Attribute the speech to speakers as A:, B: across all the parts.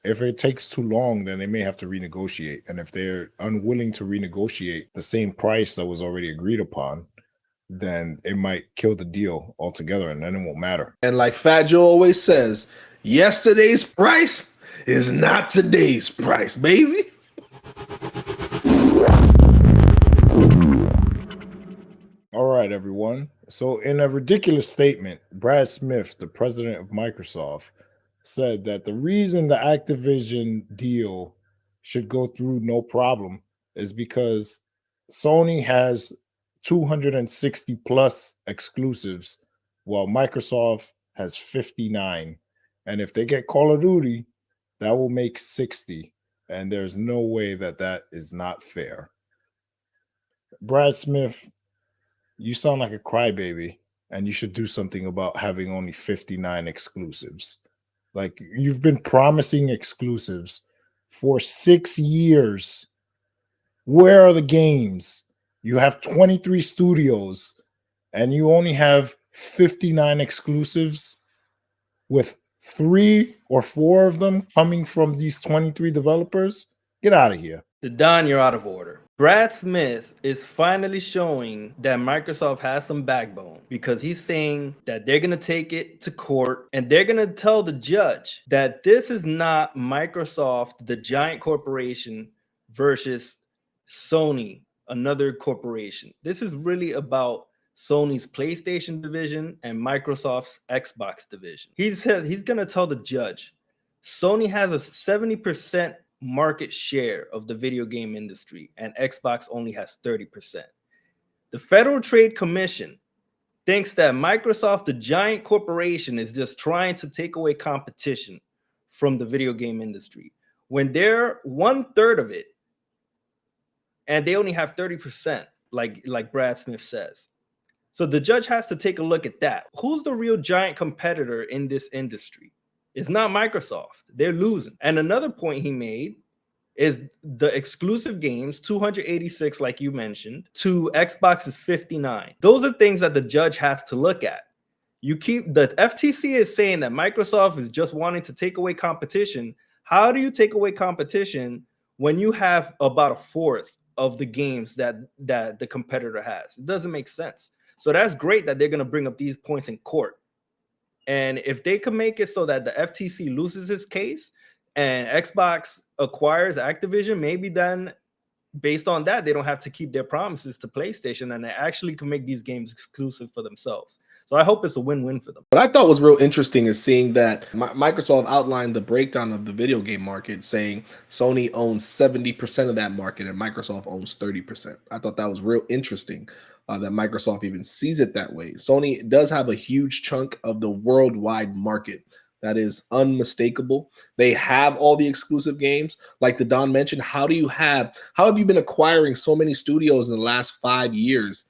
A: If it takes too long, then they may have to renegotiate. And if they're unwilling to renegotiate the same price that was already agreed upon, then it might kill the deal altogether, and then it won't matter.
B: And like Fat Joe always says, yesterday's price is not today's price, baby.
A: All right, everyone. So, in a ridiculous statement, Brad Smith, the president of Microsoft, said that the reason the Activision deal should go through no problem is because Sony has 260 plus exclusives, while Microsoft has 59. And if they get Call of Duty, that will make 60. And there's no way that that is not fair. Brad Smith, you sound like a crybaby, and you should do something about having only 59 exclusives. Like, you've been promising exclusives for 6 years. Where are the games? You have 23 studios and you only have 59 exclusives, with 3 or 4 of them coming from these 23 developers. Get out of here.
C: Don, you're out of order. Brad Smith is finally showing that Microsoft has some backbone, because he's saying that they're going to take it to court and they're going to tell the judge that this is not Microsoft, the giant corporation, versus Sony, another corporation. This is really about Sony's PlayStation division and Microsoft's Xbox division. He said he's going to tell the judge Sony has a 70% market share of the video game industry and Xbox only has 30%. The Federal Trade Commission thinks that Microsoft, the giant corporation, is just trying to take away competition from the video game industry when they're 1/3 of it and they only have 30%, like Brad Smith says. So the judge has to take a look at that. Who's the real giant competitor in this industry? It's not Microsoft. They're losing. And another point he made is the exclusive games, 286, like you mentioned, to Xbox is 59. Those are things that the judge has to look at. The FTC is saying that Microsoft is just wanting to take away competition. How do you take away competition when you have about 1/4 of the games that the competitor has? It doesn't make sense. So that's great that they're going to bring up these points in court. And if they can make it so that the FTC loses its case and Xbox acquires Activision, maybe then based on that, they don't have to keep their promises to PlayStation and they actually can make these games exclusive for themselves. So I hope it's a win-win for them.
B: What I thought was real interesting is seeing that Microsoft outlined the breakdown of the video game market, saying Sony owns 70% of that market and Microsoft owns 30%. I thought that was real interesting that Microsoft even sees it that way. Sony does have a huge chunk of the worldwide market. That is unmistakable. They have all the exclusive games. Like the Don mentioned, how have you been acquiring so many studios in the last 5 years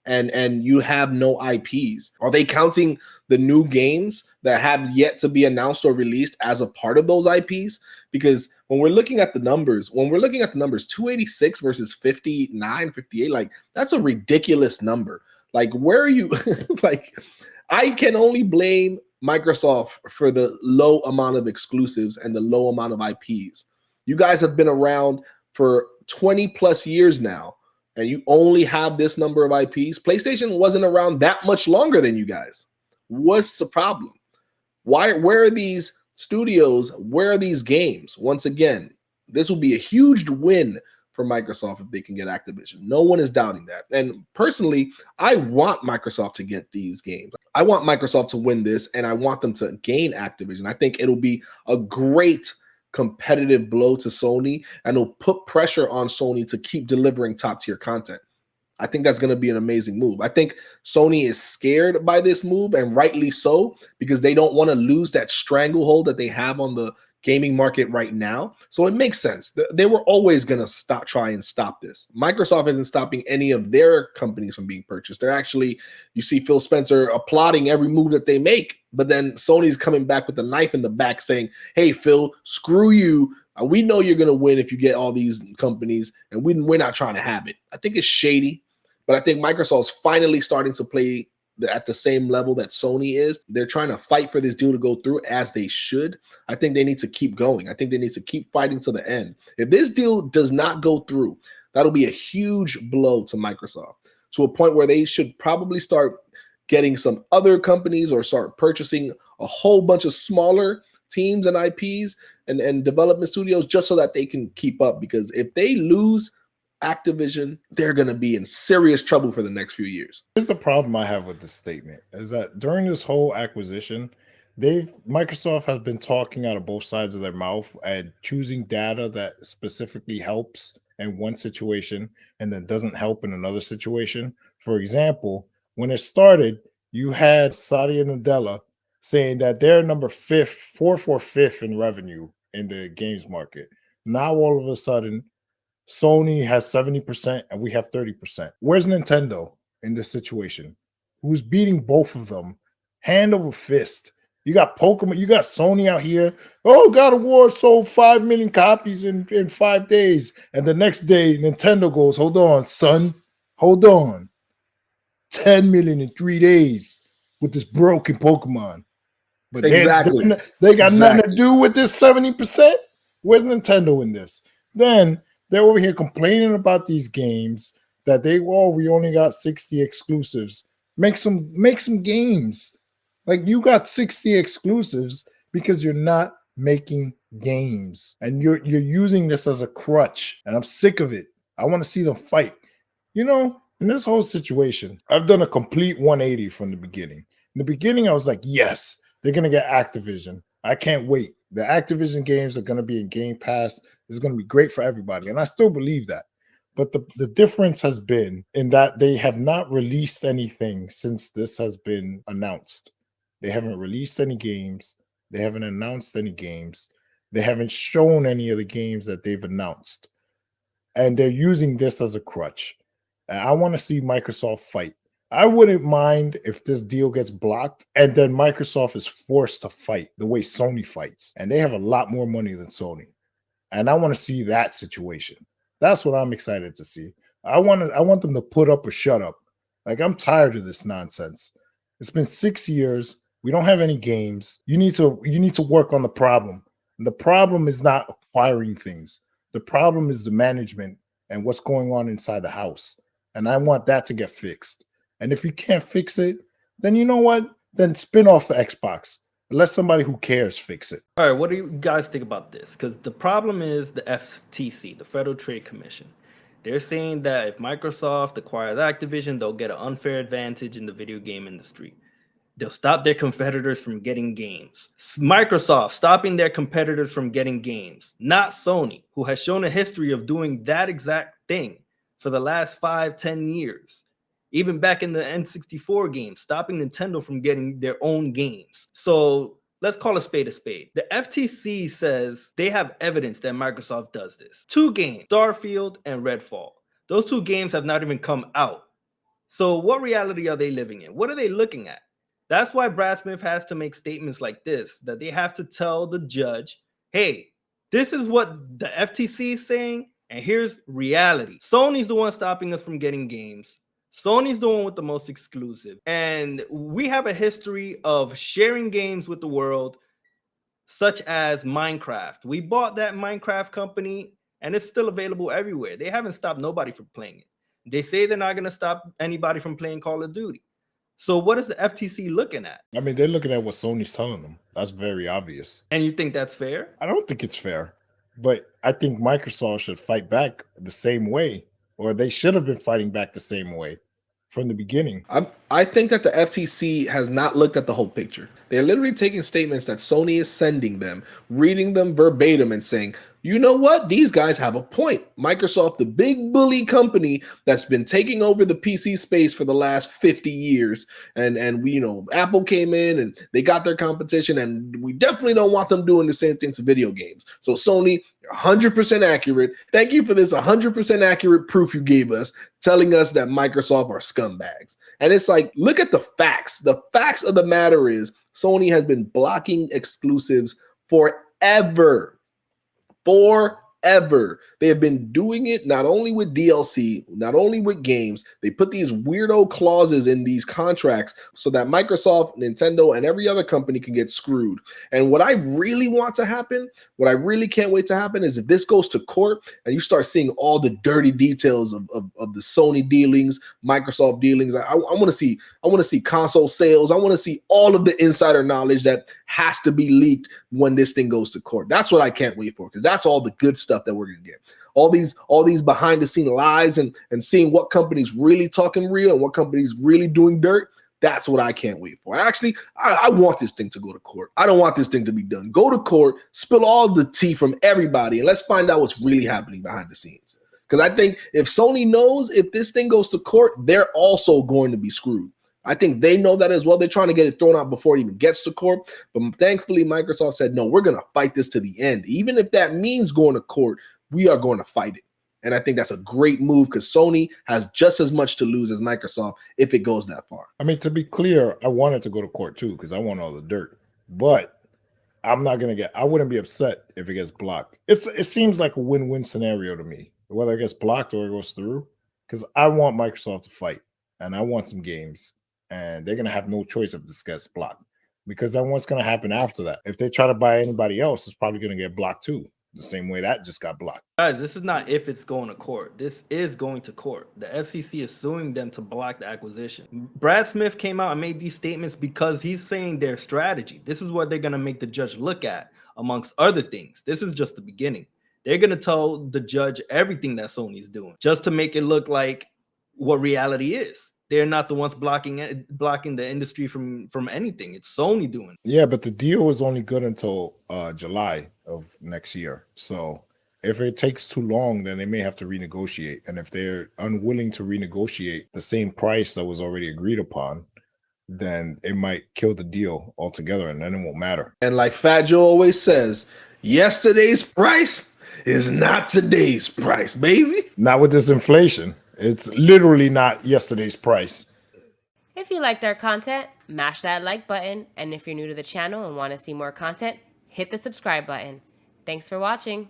B: and you have no IPs? Are they counting the new games that have yet to be announced or released as a part of those IPs? Because when we're looking at the numbers, 286 versus 59, 58, like that's a ridiculous number. Like, where are you? Like, I can only blame Microsoft for the low amount of exclusives and the low amount of IPs. You guys have been around for 20 plus years now, and you only have this number of IPs. PlayStation wasn't around that much longer than you guys. What's the problem? Where are these studios? Where are these games? Once again, this will be a huge win for Microsoft if they can get Activision. No one is doubting that. And personally, I want Microsoft to get these games. I want Microsoft to win this, and I want them to gain Activision. I think it'll be a great competitive blow to Sony, and it'll put pressure on Sony to keep delivering top-tier content. I think that's going to be an amazing move. I think Sony is scared by this move, and rightly so, because they don't want to lose that stranglehold that they have on the gaming market right now. So it makes sense. They were always going to try and stop this. Microsoft isn't stopping any of their companies from being purchased. They're actually, you see Phil Spencer applauding every move that they make, but then Sony's coming back with a knife in the back saying, hey, Phil, screw you. We know you're going to win if you get all these companies, and we're not trying to have it. I think it's shady, but I think Microsoft's finally starting to play at the same level that Sony is. They're trying to fight for this deal to go through, as they should. I think they need to keep going. I think they need to keep fighting to the end. If this deal does not go through, that'll be a huge blow to Microsoft, to a point where they should probably start getting some other companies or start purchasing a whole bunch of smaller teams and IPs and development studios, just so that they can keep up. Because if they lose Activision, they're going to be in serious trouble for the next few years.
A: Here's the problem I have with this statement is that during this whole acquisition, Microsoft has been talking out of both sides of their mouth and choosing data that specifically helps in one situation and then doesn't help in another situation. For example, when it started, you had Satya Nadella saying that they're number fourth or fifth in revenue in the games market. Now all of a sudden, Sony has 70% and we have 30%. Where's Nintendo in this situation? Who's beating both of them hand over fist? You got Pokemon, you got Sony out here. Oh, God of War sold 5 million copies in 5 days. And the next day, Nintendo goes, hold on, son. Hold on. 10 million in 3 days with this broken Pokemon. But
B: Exactly.
A: they got nothing to do with this 70%. Where's Nintendo in this? Then they're over here complaining about these games that we only got 60 exclusives. Make some games. Like, you got 60 exclusives because you're not making games and you're using this as a crutch, and I'm sick of it. I want to see them fight. You know, in this whole situation, I've done a complete 180 from the beginning. In the beginning, I was like, yes, they're going to get Activision. I can't wait. The Activision games are going to be in Game Pass. It's going to be great for everybody. And I still believe that. But the difference has been in that they have not released anything since this has been announced. They haven't released any games. They haven't announced any games. They haven't shown any of the games that they've announced. And they're using this as a crutch. And I want to see Microsoft fight. I wouldn't mind if this deal gets blocked and then Microsoft is forced to fight the way Sony fights. And they have a lot more money than Sony. And I want to see that situation. That's what I'm excited to see. I want them to put up or shut up. Like, I'm tired of this nonsense. It's been 6 years. We don't have any games. You need to work on the problem. And the problem is not acquiring things. The problem is the management and what's going on inside the house. And I want that to get fixed. And if you can't fix it, then you know what? Then spin off the Xbox. Let somebody who cares fix it.
C: All right, what do you guys think about this? Because the problem is the FTC, the Federal Trade Commission. They're saying that if Microsoft acquires Activision, they'll get an unfair advantage in the video game industry. They'll stop their competitors from getting games. Microsoft stopping their competitors from getting games, not Sony, who has shown a history of doing that exact thing for the last 5-10 years. Even back in the N64 games, stopping Nintendo from getting their own games. So let's call a spade a spade. The FTC says they have evidence that Microsoft does this. 2 games, Starfield and Redfall. Those 2 games have not even come out. So what reality are they living in? What are they looking at? That's why Brad Smith has to make statements like this, that they have to tell the judge, hey, this is what the FTC is saying, and here's reality. Sony's the one stopping us from getting games. Sony's the one with the most exclusive. And we have a history of sharing games with the world, such as Minecraft. We bought that Minecraft company, and it's still available everywhere. They haven't stopped nobody from playing it. They say they're not going to stop anybody from playing Call of Duty. So what is the FTC looking at?
A: I mean, they're looking at what Sony's telling them. That's very obvious.
C: And you think that's fair?
A: I don't think it's fair. But I think Microsoft should fight back the same way, or they should have been fighting back the same way from the beginning.
B: I think that the FTC has not looked at the whole picture. They're literally taking statements that Sony is sending them, reading them verbatim and saying, you know what? These guys have a point. Microsoft, the big bully company that's been taking over the PC space for the last 50 years. And we, Apple came in and they got their competition, and we definitely don't want them doing the same thing to video games. So Sony, 100% accurate. Thank you for this 100% accurate proof you gave us, telling us that Microsoft are scumbags. And it's like, look at the facts. The facts of the matter is Sony has been blocking exclusives forever. forever. They have been doing it not only with DLC, not only with games. They put these weirdo clauses in these contracts so that Microsoft, Nintendo, and every other company can get screwed. And what I really want to happen, what I really can't wait to happen, is if this goes to court and you start seeing all the dirty details of the Sony dealings, Microsoft dealings. I want to see console sales. I want to see all of the insider knowledge that has to be leaked when this thing goes to court. That's what I can't wait for, because that's all the good stuff that we're gonna get. All these behind the scene lies and seeing what companies really talking real and what companies really doing dirt. That's what I can't wait for. Actually, I want this thing to go to court. I don't want this thing to be done. Go to court, spill all the tea from everybody, and let's find out what's really happening behind the scenes. Because I think if Sony knows if this thing goes to court, they're also going to be screwed. I think they know that as well. They're trying to get it thrown out before it even gets to court. But thankfully, Microsoft said, no, we're going to fight this to the end. Even if that means going to court, we are going to fight it. And I think that's a great move because Sony has just as much to lose as Microsoft if it goes that far.
A: I mean, to be clear, I wanted to go to court too because I want all the dirt. But I'm not going to I wouldn't be upset if it gets blocked. It seems like a win-win scenario to me, whether it gets blocked or it goes through, because I want Microsoft to fight and I want some games. And they're going to have no choice if this gets blocked, because then what's going to happen after that? If they try to buy anybody else, it's probably going to get blocked too, the same way that just got blocked.
C: Guys, this is not if it's going to court. This is going to court. The FCC is suing them to block the acquisition. Brad Smith came out and made these statements because he's saying their strategy. This is what they're going to make the judge look at, amongst other things. This is just the beginning. They're going to tell the judge everything that Sony's doing just to make it look like what reality is. They're not the ones blocking the industry from anything. It's Sony doing it.
A: Yeah, but the deal is only good until July of next year. So if it takes too long, then they may have to renegotiate. And if they're unwilling to renegotiate the same price that was already agreed upon, then it might kill the deal altogether, and then it won't matter.
B: And like Fat Joe always says, yesterday's price is not today's price, baby.
A: Not with this inflation. It's literally not yesterday's price.
D: If you liked our content, mash that like button. And if you're new to the channel and want to see more content, hit the subscribe button. Thanks for watching.